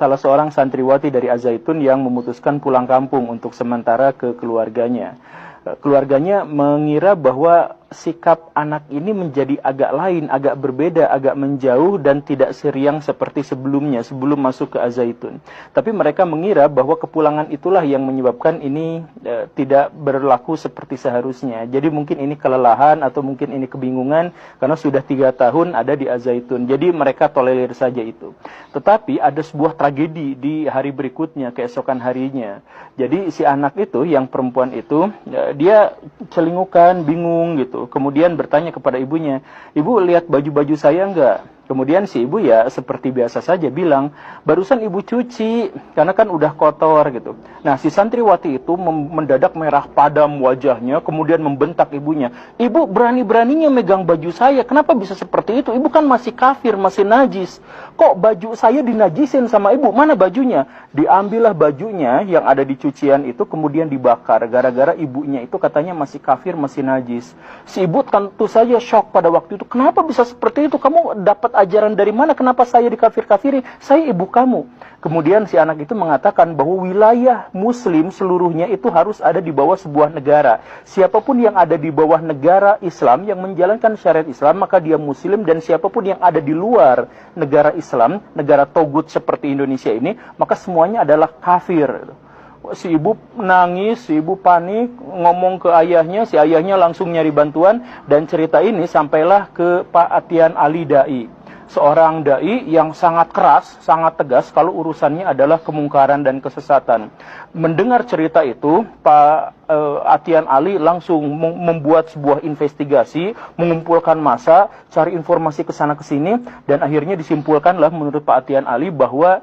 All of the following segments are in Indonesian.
salah seorang santriwati dari Az-Zaitun yang memutuskan pulang kampung untuk sementara ke keluarganya. Keluarganya mengira bahwa sikap anak ini menjadi agak lain, agak berbeda, agak menjauh dan tidak seriang seperti sebelumnya, sebelum masuk ke Az-Zaitun. Tapi mereka mengira bahwa kepulangan itulah yang menyebabkan ini tidak berlaku seperti seharusnya. Jadi mungkin ini kelelahan atau mungkin ini kebingungan karena sudah 3 tahun ada di Az-Zaitun. Jadi mereka tolerir saja itu. Tetapi ada sebuah tragedi di hari berikutnya, keesokan harinya. Jadi si anak itu, yang perempuan itu, dia celingukan, bingung gitu. Kemudian bertanya kepada ibunya, "Ibu lihat baju-baju saya enggak?" Kemudian si ibu ya seperti biasa saja bilang, "Barusan ibu cuci, karena kan udah kotor," gitu. Nah, si santriwati itu mendadak merah padam wajahnya, kemudian membentak ibunya, "Ibu berani-beraninya megang baju saya, kenapa bisa seperti itu? Ibu kan masih kafir, masih najis. Kok baju saya dinajisin sama ibu? Mana bajunya?" Diambillah bajunya yang ada di cucian itu, kemudian dibakar, gara-gara ibunya itu katanya masih kafir, masih najis. Si ibu tentu saja shock pada waktu itu, "Kenapa bisa seperti itu? Kamu dapat ajaran dari mana? Kenapa saya dikafir-kafiri? Saya ibu kamu." Kemudian si anak itu mengatakan bahwa wilayah muslim seluruhnya itu harus ada di bawah sebuah negara. Siapapun yang ada di bawah negara Islam yang menjalankan syariat Islam, maka dia muslim, dan siapapun yang ada di luar negara Islam, negara togut seperti Indonesia ini, maka semuanya adalah kafir. Si ibu nangis, si ibu panik, ngomong ke ayahnya, si ayahnya langsung nyari bantuan, dan cerita ini sampailah ke Pak Atian Ali Dai. Seorang dai yang sangat keras, sangat tegas kalau urusannya adalah kemungkaran dan kesesatan. Mendengar cerita itu, Pak Atian Ali langsung membuat sebuah investigasi, mengumpulkan massa, cari informasi ke sana ke sini, dan akhirnya disimpulkanlah menurut Pak Atian Ali bahwa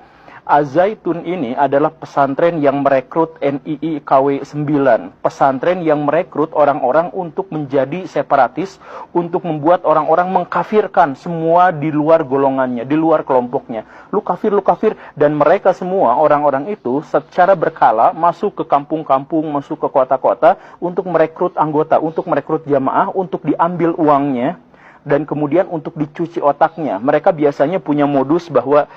Az-Zaitun ini adalah pesantren yang merekrut NII KW 9. Pesantren yang merekrut orang-orang untuk menjadi separatis, untuk membuat orang-orang mengkafirkan semua di luar golongannya, di luar kelompoknya. Lu kafir, dan mereka semua, orang-orang itu secara berkala masuk ke kampung-kampung, masuk ke kota-kota untuk merekrut anggota, untuk merekrut jamaah, untuk diambil uangnya, dan kemudian untuk dicuci otaknya. Mereka biasanya punya modus bahwa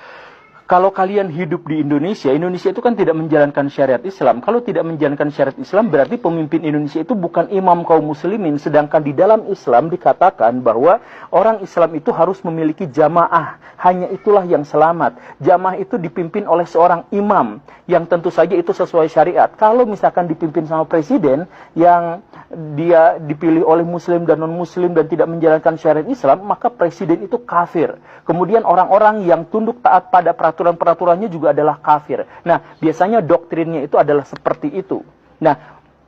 kalau kalian hidup di Indonesia, Indonesia itu kan tidak menjalankan syariat Islam. Kalau tidak menjalankan syariat Islam, berarti pemimpin Indonesia itu bukan imam kaum muslimin. Sedangkan di dalam Islam dikatakan bahwa orang Islam itu harus memiliki jamaah. Hanya itulah yang selamat. Jamaah itu dipimpin oleh seorang imam, yang tentu saja itu sesuai syariat. Kalau misalkan dipimpin sama presiden, yang dia dipilih oleh muslim dan non-muslim dan tidak menjalankan syariat Islam, maka presiden itu kafir. Kemudian orang-orang yang tunduk taat pada peraturan-peraturannya juga adalah kafir. Nah, biasanya doktrinnya itu adalah seperti itu. Nah,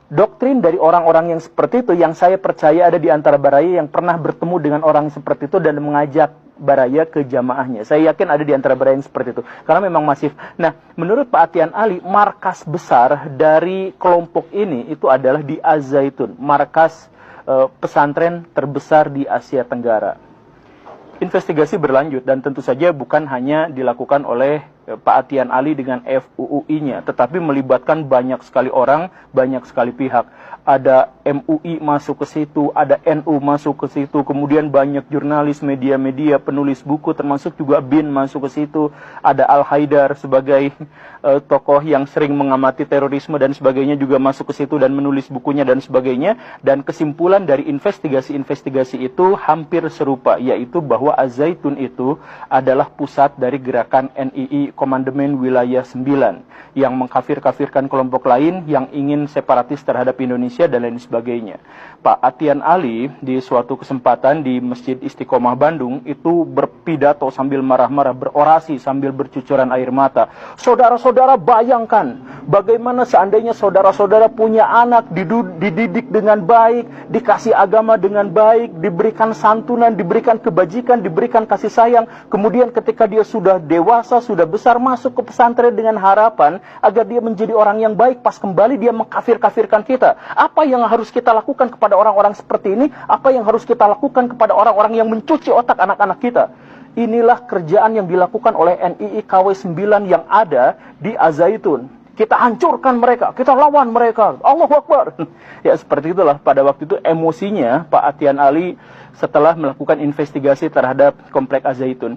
doktrin dari orang-orang yang seperti itu, yang saya percaya ada di antara Baraya yang pernah bertemu dengan orang seperti itu dan mengajak Baraya ke jamaahnya. Saya yakin ada di antara Baraya yang seperti itu, karena memang masif. Nah, menurut Pak Atian Ali, markas besar dari kelompok ini itu adalah di Az-Zaitun, markas pesantren terbesar di Asia Tenggara. Investigasi berlanjut, dan tentu saja bukan hanya dilakukan oleh Pak Atian Ali dengan FUUI-nya, tetapi melibatkan banyak sekali orang, banyak sekali pihak. Ada MUI masuk ke situ, ada NU masuk ke situ, kemudian banyak jurnalis, media-media, penulis buku, termasuk juga BIN masuk ke situ. Ada Al-Haidar sebagai tokoh yang sering mengamati terorisme dan sebagainya juga masuk ke situ dan menulis bukunya dan sebagainya. Dan kesimpulan dari investigasi-investigasi itu hampir serupa, yaitu bahwa Az-Zaitun itu adalah pusat dari gerakan NII Komandemen Wilayah 9 yang mengkafir-kafirkan kelompok lain yang ingin separatis terhadap Indonesia dan lain sebagainya. Pak Atian Ali di suatu kesempatan di Masjid Istiqomah Bandung itu berpidato sambil marah-marah, berorasi sambil bercucuran air mata. Saudara-saudara, bayangkan bagaimana seandainya saudara-saudara punya anak, dididik dengan baik, dikasih agama dengan baik, diberikan santunan, diberikan kebajikan, diberikan kasih sayang. Kemudian ketika dia sudah dewasa, sudah besar, masuk ke pesantren dengan harapan agar dia menjadi orang yang baik, pas kembali dia mengkafir-kafirkan kita. Apa yang harus kita lakukan kepada orang-orang seperti ini? Apa yang harus kita lakukan kepada orang-orang yang mencuci otak anak-anak kita? Inilah kerjaan yang dilakukan oleh NII KW 9 yang ada di Az-Zaitun. Kita hancurkan mereka, kita lawan mereka. Allahu Akbar. Ya, seperti itulah pada waktu itu emosinya Pak Atian Ali setelah melakukan investigasi terhadap komplek Az-Zaitun.